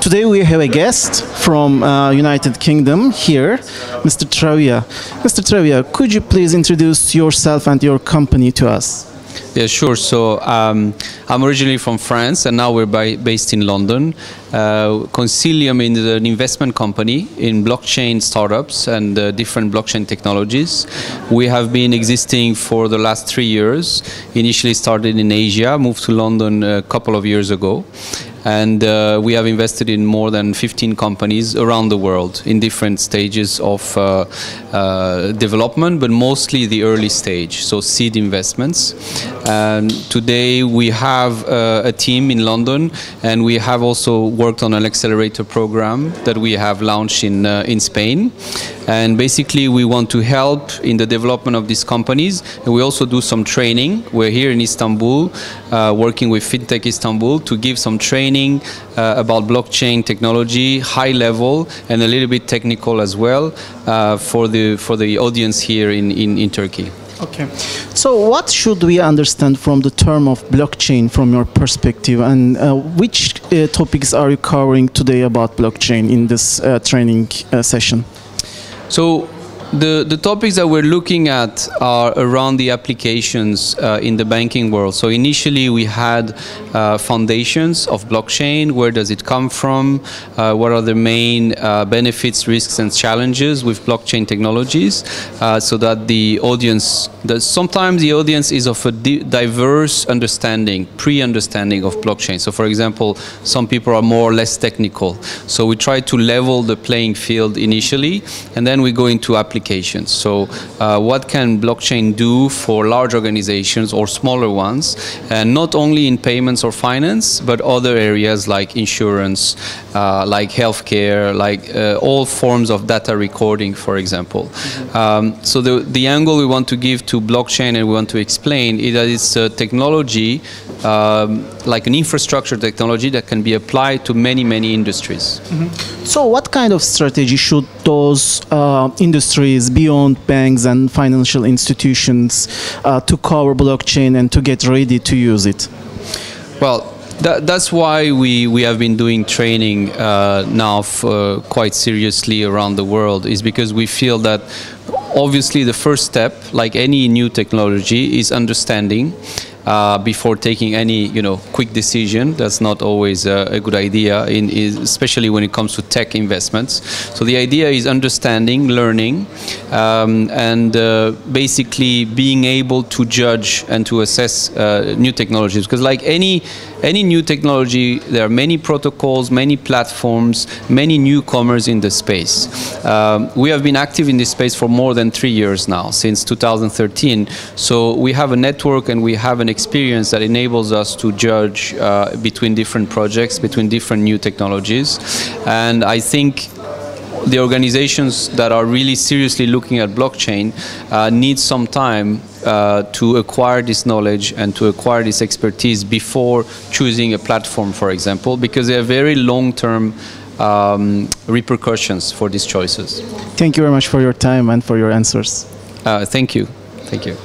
Today we have a guest from United Kingdom here, Mr. Travia. Mr. Travia, could you please introduce yourself and your company to us? Yeah, sure. So I'm originally from France, and now we're based in London. Coinsilium is an investment company in blockchain startups and different blockchain technologies. We have been existing for the last 3 years. Initially started in Asia, moved to London a couple of years ago. And we have invested in more than 15 companies around the world in different stages of development, but mostly the early stage, so seed investments. And today we have a team in London, and we have also worked on an accelerator program that we have launched in Spain. And basically we want to help in the development of these companies, and we also do some training. We're here in Istanbul, working with FinTech Istanbul to give some training about blockchain technology, high level and a little bit technical as well, for the audience here in Turkey. Okay. So what should we understand from the term of blockchain from your perspective, and which topics are you covering today about blockchain in this training session? So the topics that we're looking at are around the applications in the banking world. So initially we had foundations of blockchain. Where does it come from? What are the main benefits, risks and challenges with blockchain technologies? So that the audience, sometimes the audience is of a diverse understanding, pre-understanding of blockchain. So for example, some people are more or less technical. So we try to level the playing field initially, and then we go into applications. So what can blockchain do for large organizations or smaller ones, and not only in payments or finance, but other areas like insurance, like healthcare, like all forms of data recording, for example. So the angle we want to give to blockchain, and we want to explain, is that it's a technology, like an infrastructure technology that can be applied to many industries. So what kind of strategy should those industries beyond banks and financial institutions to cover blockchain and to get ready to use it? Well, that's why we have been doing training now quite seriously around the world, is because we feel that obviously the first step, like any new technology, is understanding before taking any quick decision. That's not always a good idea, especially when it comes to tech investments. So the idea is understanding, learning, and basically being able to judge and to assess new technologies. Because like any new technology, there are many protocols, many platforms, many newcomers in the space. We have been active in this space for more than 3 years now, since 2013. So we have a network and we have an experience that enables us to judge between different projects, between different new technologies. And I think the organizations that are really seriously looking at blockchain need some time to acquire this knowledge and to acquire this expertise before choosing a platform, for example, because there are very long-term repercussions for these choices. Thank you very much for your time and for your answers. Thank you. Thank you.